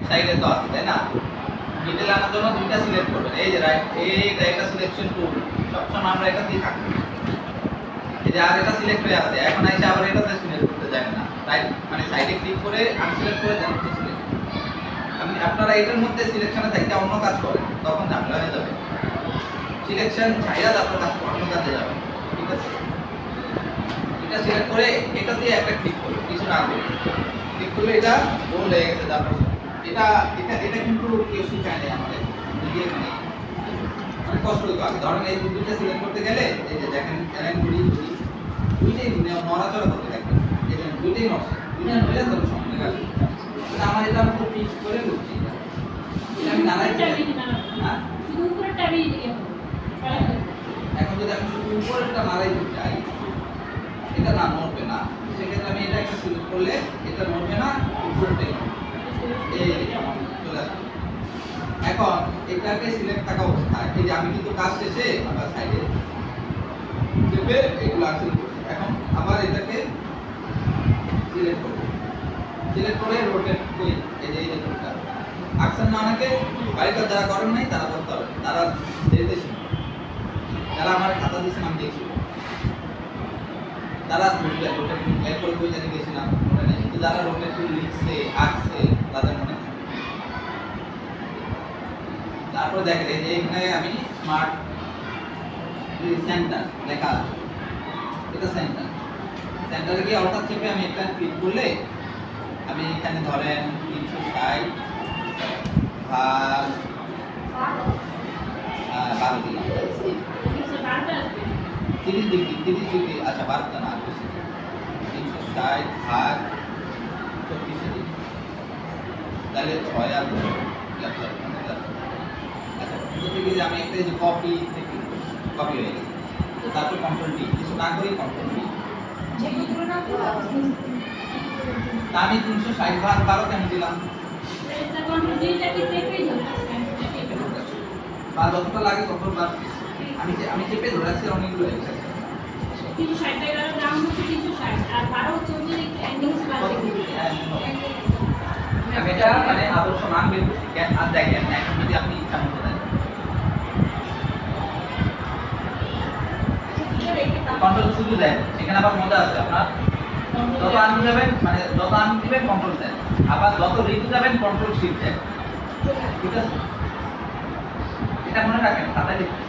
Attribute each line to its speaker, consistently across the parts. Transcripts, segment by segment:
Speaker 1: সাইডে তো আছে তাই না? মিডল আনার জন্য দুইটা সিলেক্ট করবেন। এই যে রাইট, এইটা একটা সিলেকশন টুল, সবসময় আমরা এটা দিয়ে থাকি। এই যে আর এটা সিলেক্ট হয়ে আছে, এখন এসে আবার এটাতে সিলেক্ট করতে যাবেন না, রাইট মানে সাইডে ক্লিক করে আনসিলেক্ট করে দেন তো সিলেক্ট। আপনারা এটার মধ্যে সিলেকশনে থাকতে অন্য কাজ করেন, তখন ঝামেলা হয়ে যাবে। সিলেকশন ছাইরা আপনার কাজ অন্য কাজে যাবে, ঠিক আছে? এটা সিলেক্ট করে এটা দিয়ে একটা ক্লিক করুন, কিছু না করে ক্লিক করলে এটা গোল হয়ে গেছে। তারপর এটা এটা এটা কিন্তু কেউ শিখায় নেই আমাদের, নিজে মানে অনেক কষ্ট হতো আগে। ধরেন এই দুইটা সিলেক্ট করতে গেলে এই যে দেখেন দুইটাই নড়াচড়া করতে থাকবে, এই যে দুইটাই নড়ছে, দুইটা নড়ে তবে সামনে গেছে। আমার এটা পুরো ফিক্স করে করছি, এটা আমি নাড়াই হ্যাঁ
Speaker 2: শুধু উপরেরটা আমি
Speaker 1: এখন যদি আমি শুধু উপরেরটা নাড়াই দিতে চাই, এটা না নড়বে না, সেক্ষেত্রে আমি এটা একটা সিলেক্ট করলে এটা নড়বে না, উপরেরটাই নড়বে। এই চলে আসবে। এখন এটাকে সিলেক্ট থাকা অবস্থায় এই যে আমি কিন্তু কাজ শেষে আমরা সাইডে চেপে এগুলো আনসিলেক্ট করছি। এখন আবার এটাকে সিলেক্ট করব, সিলেক্ট করে রোটেট করি। এই যে রোটেটটা আকশন না অনেকে বাড়িটা যারা করেন নাই তারা করতে হবে, তারা দেরিতে শিখবে। যারা আমার খাতা দিয়েছেন আমি দেখছি, তারা রোটেট করে কই জানি গেছিলাম মনে নেই, কিন্তু যারা রোটেট করে লিখছে আঁকছে তাদের মনে থাকে। তারপর দেখেন এই যে এখানে আমি স্মার্ট সেন্টার লেখা আছে, এটা সেন্টার। সেন্টারে গিয়ে অল্টার চেপে আমি একটা ক্লিক করলে আমি এখানে ধরেন 360 ভাগ 12 দিলাম, 30 ডিগ্রি, আচ্ছা 12টা না 360 ভাগ 34 দিন, তাহলে 6 আর 2 থেকে যে আমি একটা যে কপি থেকে কপি হয়ে গেছে, তো তারপর কন্ট্রোল ডি, কিছু না করি কন্ট্রোল ডি। তা আমি 360 ভাগ 12 কেন দিলাম? বা যতটা লাগে ততবার আমি চেপে ধরে রাখছি, অনেকগুলো হয়ে গেছে।
Speaker 2: 360 টাকার দাম হচ্ছে 360 আর 12 হচ্ছে ওই অ্যাঙ্গেল স্কয়ার
Speaker 1: আমি এটা মানে আদর্শ মান বের করছি। আর দেখেন এখন যদি আপনি ইচ্ছা মতো দেন কন্ট্রোল শুধু দেন, এখানে আবার মজা আছে, আপনার যত আনতে যাবেন মানে যত আনতে দিবেন কন্ট্রোল দেন, আবার যত রিটু যাবেন কন্ট্রোল শিফট দেন, ঠিক আছে? এটা মনে রাখেন খাতায় লিখুন।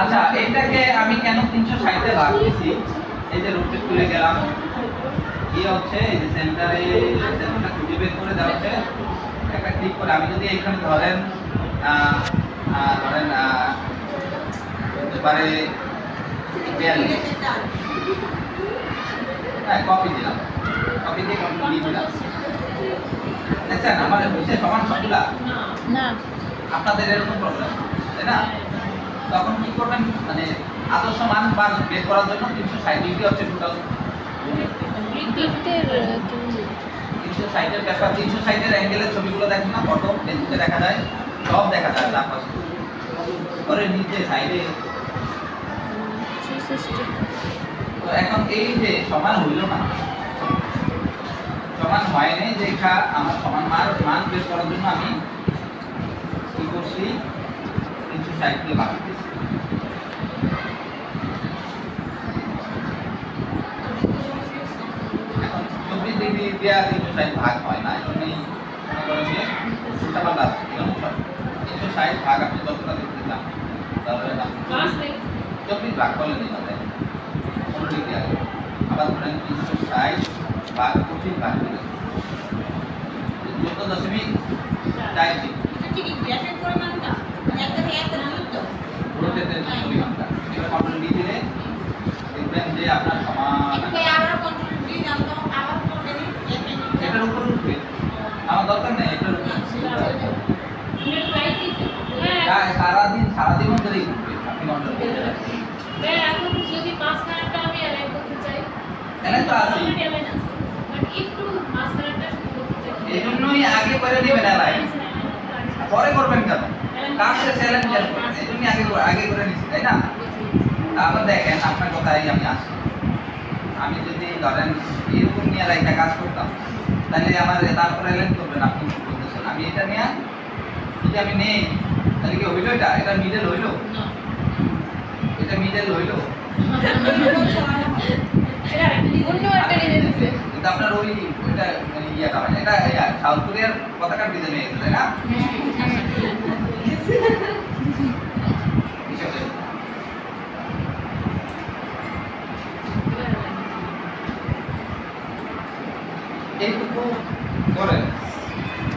Speaker 1: আচ্ছা এটাকে আমি কেন 360 এ ভাগ দিয়েছি? এই যে রোটেট করে গেলাম, কি হচ্ছে এই যে সেন্টারে সেন্টারটা খুঁজে বের করে দেওয়া হচ্ছে, একটা ক্লিক করে আমি যদি এখানে ধরেন হতে পারে 42, হ্যাঁ কপি দিলাম, কপি দিয়ে কন্ট্রোল ডি দিলাম। দেখছেন আমার হচ্ছে সমান সবগুলা
Speaker 2: না,
Speaker 1: আপনাদের এরকম প্রবলেম তাই না? তখন কি করবেন মানে আদর্শ মান বার বের করার জন্য 360 ডিগ্রি হচ্ছে টোটাল 360 এর ব্যাপার। 360 এর অ্যাঙ্গেলের ছবিগুলো দেখেন না, ফটো ফেসবুকে দেখা যায়, সব দেখা যায় চারপাশে করে নিচে সাইডে। তো এখন এই যে সমান হইল না, সমান হয় নাই, যে আমার সমান মান বের করার জন্য আমি কি করছি 360 দিয়ে ভাগ দিয়েছি। এখন 24 ডিগ্রি দেওয়া 360 ভাগ হয় না, এজন্যই মনে করেন যে উল্টা পাল্টা আছে। 360 ভাগ আপনি যতটা দেখতে চান তাহলে 24 ভাগ করলে নিয়ে যাবে 15 ডিগ্রি আসবে। আবার ধরেন 360 ভাগ 25 ভাগ দিলে 14.4 ডিগ্রি রোটেটের পরিমাণটা। এবার কন্ট্রোল ডি দিলে দেখবেন যে আপনার সমান এটার উপর উঠবে, আমার দরকার নেই এটার উপর সারাদিন ধরেই উঠবে। আপনি কন্ট্রোল তো আছে, এই জন্যই আগে করে নেবেন অ্যালাইন, পরে করবেন কেন? কাজ শেষে অ্যালাইন কেন করবেন? এই জন্যই আগে করে নিচ্ছি তাই না? তারপর দেখেন আপনার কথাই আমি আসি। আমি যদি ধরেন এরকম নিয়ে রাইখা কাজ করতাম তাহলে আমার তারপরে এলাইন করবেন আপনি কি বলতেছেন। আমি এটা নিয়ে যদি আমি নেই তাহলে কি হইলো, এটা মিডল হইলো, এটা মিডল হইলো। কিন্তু আপনার ওই ওইটা মানে ইয়েটা হয় না, এটা সাউথ কোরিয়ার পতাকার ডিজাইন হয়ে গেছে তাই না? হিসাবে এইটুকু করেন